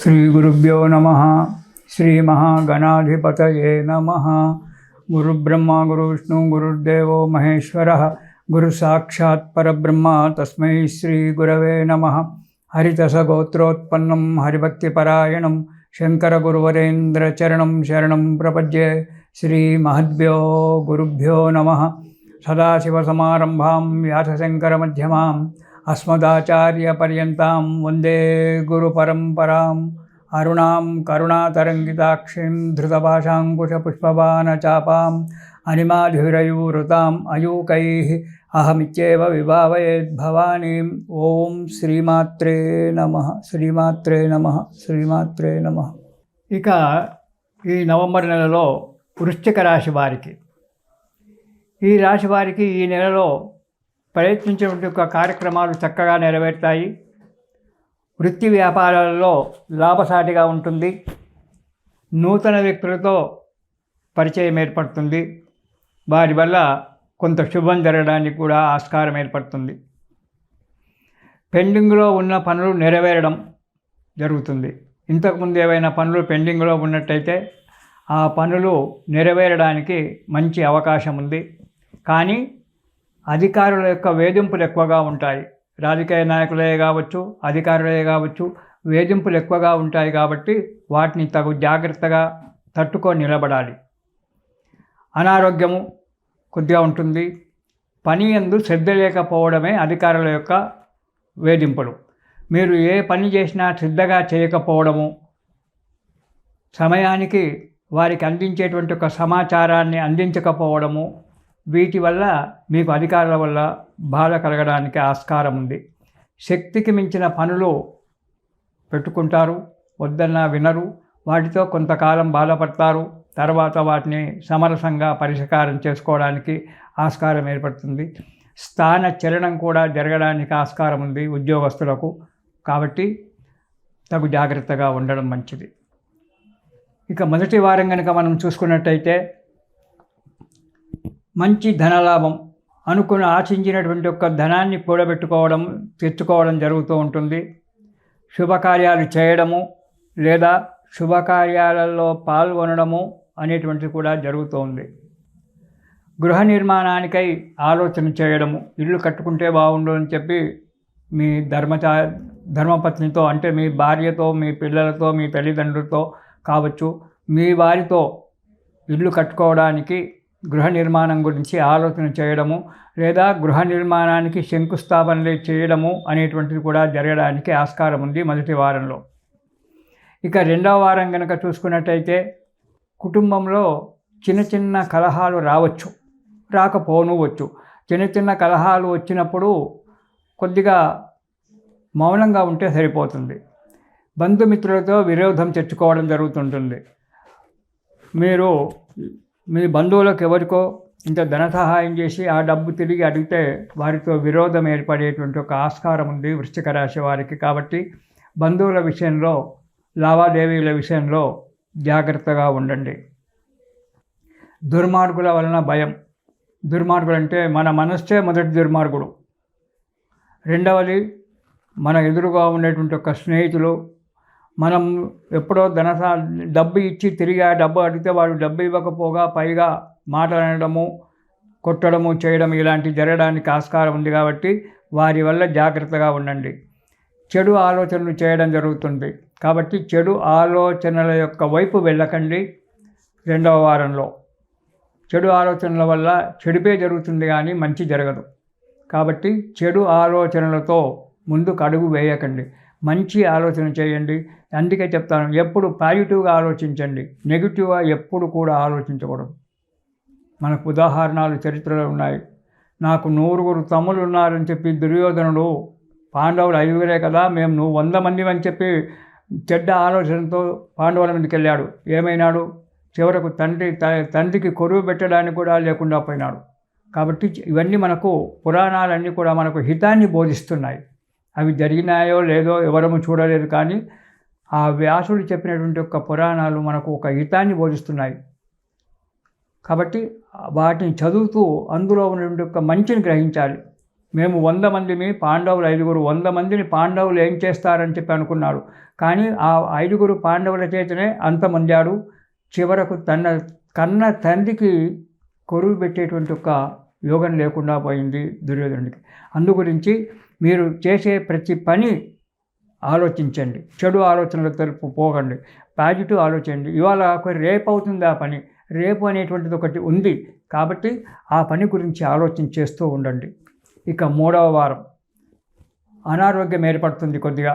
श्रीगुरुभ्यो नमः। श्रीमहागणाधिपतये नमः। गुरुब्रह्मा गुरुविष्णु गुरुर्देवो महेश्वरः गुरुसाक्षात् परब्रह्म तस्मै श्रीगुरवे नमः। हरितसगोत्रोत्पन्नं हरिभक्तिपरायणं शङ्करगुरुवरेन्द्रचरणं शरणं प्रपद्ये। श्रीमहद्भ्यो गुरुभ्यो नमः। सदाशिवसमारम्भां व्यासशङ्करमध्यमाम् अस्मदाचार्यपर्यन्तां वन्दे गुरुपरम्पराम्। अरुणां करुणातरङ्गिताक्षीं धृतपाशाङ्कुशपुष्पबाणचापाम् अनिमाधिरयूरुताम् अयूकैः अहमित्येव विभावयेद्भवानीम्। ఓం శ్రీమాత్రే నమః శ్రీమాత్రే నమః శ్రీమాత్రే నమః। ఇక ఈ నవంబర్ నెలలో వృశ్చిక రాశి వారికి, ఈ రాశి వారికి ఈ నెలలో ప్రయత్నించినటువంటి కార్యక్రమాలు చక్కగా నెరవేరుతాయి. వృత్తి వ్యాపారాలలో లాభసాటిగా ఉంటుంది. నూతన వ్యక్తులతో పరిచయం ఏర్పడుతుంది. వారి వల్ల కొంత శుభం జరగడానికి కూడా ఆస్కారం ఏర్పడుతుంది. పెండింగ్లో ఉన్న పనులు నెరవేరడం జరుగుతుంది. ఇంతకుముందు ఏవైనా పనులు పెండింగ్లో ఉన్నట్టయితే ఆ పనులు నెరవేరడానికి మంచి అవకాశం ఉంది. కానీ అధికారుల యొక్క వేధింపులు ఎక్కువగా ఉంటాయి. రాజకీయ నాయకులే కావచ్చు, అధికారులే కావచ్చు, వేధింపులు ఎక్కువగా ఉంటాయి. కాబట్టి వాటిని తగు జాగ్రత్తగా తట్టుకొని నిలబడాలి. అనారోగ్యము కొద్దిగా ఉంటుంది. పని యందు శ్రద్ధ లేకపోవడమే అధికారుల యొక్క వేధింపులు. మీరు ఏ పని చేసినా శ్రద్ధగా చేయకపోవడము, సమయానికి వారికి అందించేటువంటి ఒక సమాచారాన్ని అందించకపోవడము, వీటి వల్ల మీకు అధికారుల వల్ల బాధ కలగడానికి ఆస్కారం ఉంది. శక్తికి మించిన పనులు పెట్టుకుంటారు, వద్దన్నా వినరు. వాటితో కొంతకాలం బాధపడతారు. తర్వాత వాటిని సమరసంగా పరిష్కారం చేసుకోవడానికి ఆస్కారం ఏర్పడుతుంది. స్థాన చలనం కూడా జరగడానికి ఆస్కారం ఉంది ఉద్యోగస్తులకు. కాబట్టి తగు జాగ్రత్తగా ఉండడం మంచిది. ఇక మొదటి వారం కనుక మనం చూసుకున్నట్టయితే మంచి ధనలాభం, అనుకున్న ఆశించినటువంటి ఒక ధనాన్ని కూడబెట్టుకోవడం, తెచ్చుకోవడం జరుగుతూ ఉంటుంది. శుభకార్యాలు చేయడము లేదా శుభకార్యాలలో పాల్గొనడము అనేటువంటిది కూడా జరుగుతూ ఉంది. గృహ నిర్మాణానికై ఆలోచన చేయడము, ఇల్లు కట్టుకుంటే బాగుండు అని చెప్పి మీ ధర్మపత్నితో, అంటే మీ భార్యతో, మీ పిల్లలతో, మీ తల్లిదండ్రులతో కావచ్చు, మీ వారితో ఇల్లు కట్టుకోవడానికి గృహ నిర్మాణం గురించి ఆలోచన చేయడము లేదా గృహ నిర్మాణానికి శంకుస్థాపనలు చేయడము అనేటువంటిది కూడా జరగడానికి ఆస్కారం ఉంది మొదటి వారంలో. ఇక రెండవ వారం కనుక చూసుకున్నట్టయితే కుటుంబంలో చిన్న చిన్న కలహాలు రావచ్చు, రాకపోనవచ్చు. చిన్న చిన్న కలహాలు వచ్చినప్పుడు కొద్దిగా మౌనంగా ఉంటే సరిపోతుంది. బంధుమిత్రులతో విరోధం తెచ్చుకోవడం జరుగుతుంటుంది. మీరు మీ బంధువులకు ఎవరికో ఇంత ధన సహాయం చేసి ఆ డబ్బు తిరిగి అడిగితే వారితో విరోధం ఏర్పడేటువంటి ఒక ఆస్కారం ఉంది వృశ్చిక రాశి వారికి. కాబట్టి బంధువుల విషయంలో, లావాదేవీల విషయంలో జాగ్రత్తగా ఉండండి. దుర్మార్గుల వలన భయం. దుర్మార్గులు అంటే మన మనస్సే మొదటి దుర్మార్గుడు. రెండవది మన ఎదురుగా ఉండేటువంటి ఒక స్నేహితులు. మనం ఎప్పుడో డబ్బు ఇచ్చి తిరిగి ఆ డబ్బు అడిగితే వాడు డబ్బు ఇవ్వకపోగా పైగా మాట్లాడడము, కొట్టడము చేయడం ఇలాంటివి జరగడానికి ఆస్కారం ఉంది. కాబట్టి వారి వల్ల జాగ్రత్తగా ఉండండి. చెడు ఆలోచనలు చేయడం జరుగుతుంది. కాబట్టి చెడు ఆలోచనల యొక్క వైపు వెళ్ళకండి. రెండవ వారంలో చెడు ఆలోచనల వల్ల చెడుపే జరుగుతుంది కానీ మంచి జరగదు. కాబట్టి చెడు ఆలోచనలతో ముందుకు అడుగు వేయకండి. మంచి ఆలోచన చేయండి. అందుకే చెప్తాను, ఎప్పుడు పాజిటివ్గా ఆలోచించండి. నెగిటివ్గా ఎప్పుడు కూడా ఆలోచించకూడదు. మనకు ఉదాహరణలు చరిత్రలో ఉన్నాయి. నాకు 9 తమ్ముళ్ళు ఉన్నారని చెప్పి దుర్యోధనుడు, పాండవులు 5 కదా, మేము 100 మంది అని చెప్పి చెడ్డ ఆలోచనతో పాండవుల మీదకి వెళ్ళాడు. ఏమైనాడు? చివరకు తండ్రికి కొరువు పెట్టడానికి కూడా లేకుండా పోయినాడు. కాబట్టి ఇవన్నీ మనకు, పురాణాలన్నీ కూడా మనకు హితాన్ని బోధిస్తున్నాయి. అవి జరిగినాయో లేదో ఎవరము చూడలేదు, కానీ ఆ వ్యాసుడు చెప్పినటువంటి ఒక పురాణాలు మనకు ఒక హితాన్ని బోధిస్తున్నాయి. కాబట్టి వాటిని చదువుతూ అందులో ఉన్నటువంటి ఒక మంచిని గ్రహించాలి. మేము 100 మందిని, పాండవులు 5గురు, 100 మందిని పాండవులు ఏం చేస్తారని చెప్పి అనుకున్నాడు. కానీ ఆ 5గురు పాండవుల చేతనే అంతమొందాడు. చివరకు తన కన్న తండ్రికి కొరువు పెట్టేటువంటి ఒక యోగం లేకుండా పోయింది దుర్యోధనుడికి. అందుగురించి మీరు చేసే ప్రతి పని ఆలోచించండి, చెడు ఆలోచనలు తెలుపు పోకండి, పాజిటివ్ ఆలోచించండి. ఇవాళ రేపు అవుతుంది ఆ పని, రేపు అనేటువంటిది ఒకటి ఉంది కాబట్టి ఆ పని గురించి ఆలోచన చేస్తూ ఉండండి. ఇక 3వ వారం అనారోగ్యం ఏర్పడుతుంది కొద్దిగా.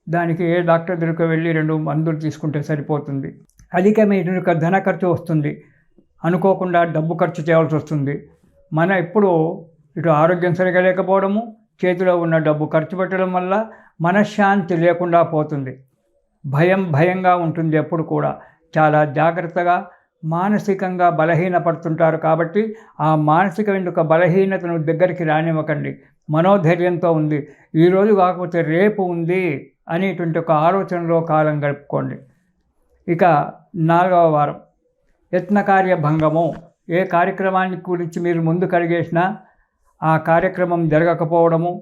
దానికి ఏ డాక్టర్ దగ్గరికి వెళ్ళి 2 మందులు తీసుకుంటే సరిపోతుంది. అధికమైన ధన ఖర్చు వస్తుంది, అనుకోకుండా డబ్బు ఖర్చు చేయాల్సి వస్తుంది. మన ఎప్పుడు ఇటు ఆరోగ్యం సరిగా లేకపోవడము, చేతిలో ఉన్న డబ్బు ఖర్చు పెట్టడం వల్ల మనశ్శాంతి లేకుండా పోతుంది. భయంగా ఉంటుంది ఎప్పుడు కూడా. చాలా జాగ్రత్తగా, మానసికంగా బలహీనపడుతుంటారు కాబట్టి ఆ మానసిక బలహీనతను దగ్గరికి రానివ్వకండి. మనోధైర్యంతో ఉంది, ఈరోజు కాకపోతే రేపు ఉంది అనేటువంటి ఒక ఆలోచనలో కాలం గడుపుకోండి. ఇక 4వ వారం యత్నకార్య భంగము. ఏ కార్యక్రమాన్ని గురించి మీరు ముందు కడిగేసినా ఆ కార్యక్రమం జరగకపోవడము,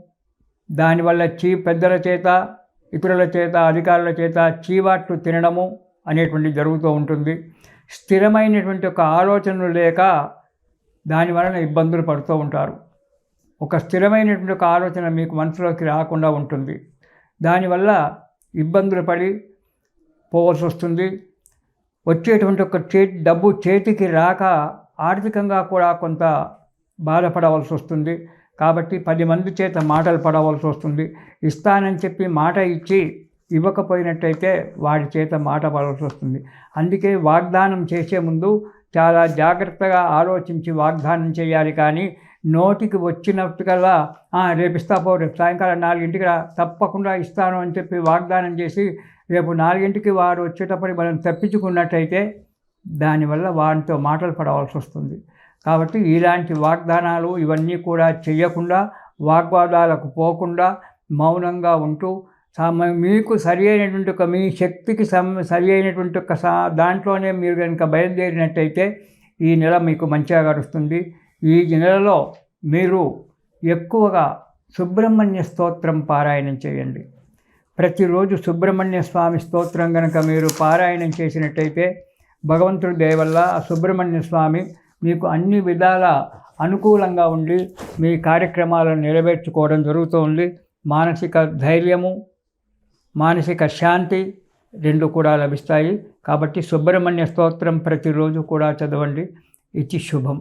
దానివల్ల పెద్దల చేత, ఇతరుల చేత, అధికారుల చేత చీవాట్లు తినడము అనేటువంటి జరుగుతూ ఉంటుంది. స్థిరమైనటువంటి ఒక ఆలోచనలు లేక దానివలన ఇబ్బందులు పడుతూ ఉంటారు. ఒక స్థిరమైనటువంటి ఒక ఆలోచన మీకు మనసులోకి రాకుండా ఉంటుంది. దానివల్ల ఇబ్బందులు పడి పోవాల్సి వస్తుంది. వచ్చేటువంటి ఒక డబ్బు చేతికి రాక ఆర్థికంగా కూడా కొంత బాధపడవలసి వస్తుంది. కాబట్టి 10 మంది చేత మాటలు పడవలసి వస్తుంది. ఇస్తానని చెప్పి మాట ఇచ్చి ఇవ్వకపోయినట్టయితే వాడి చేత మాట పడవలసి వస్తుంది. అందుకే వాగ్దానం చేసే ముందు చాలా జాగ్రత్తగా ఆలోచించి వాగ్దానం చేయాలి. కానీ నోటికి వచ్చినట్టుకల్లా రేపు ఇస్తాపో, రేపు సాయంకాలం 4ంటికి తప్పకుండా ఇస్తాను అని చెప్పి వాగ్దానం చేసి రేపు 4ంటికి వాడు వచ్చేటప్పటికి మనం తప్పించుకున్నట్టయితే దానివల్ల వాడితో మాటలు పడవలసి వస్తుంది. కాబట్టి ఇలాంటి వాగ్దానాలు ఇవన్నీ కూడా చేయకుండా, వాగ్వాదాలకు పోకుండా మౌనంగా ఉంటూ మీకు సరి అయినటువంటి ఒక మీ శక్తికి సరి అయినటువంటి ఒక దాంట్లోనే మీరు కనుక బయలుదేరినట్టయితే ఈ నెల మీకు మంచిగా గడుస్తుంది. ఈ నెలలో మీరు ఎక్కువగా సుబ్రహ్మణ్య స్తోత్రం పారాయణం చేయండి. ప్రతిరోజు సుబ్రహ్మణ్య స్వామి స్తోత్రం కనుక మీరు పారాయణం చేసినట్టయితే భగవంతుడి దయ వల్ల ఆ సుబ్రహ్మణ్య స్వామి మీకు అన్ని విధాల అనుకూలంగా ఉండి మీ కార్యక్రమాలను నెరవేర్చుకోవడం జరుగుతూ ఉంది. మానసిక ధైర్యము, మానసిక శాంతి 2 కూడా లభిస్తాయి. కాబట్టి సుబ్రహ్మణ్య స్తోత్రం ప్రతిరోజు కూడా చదవండి. ఇది శుభం.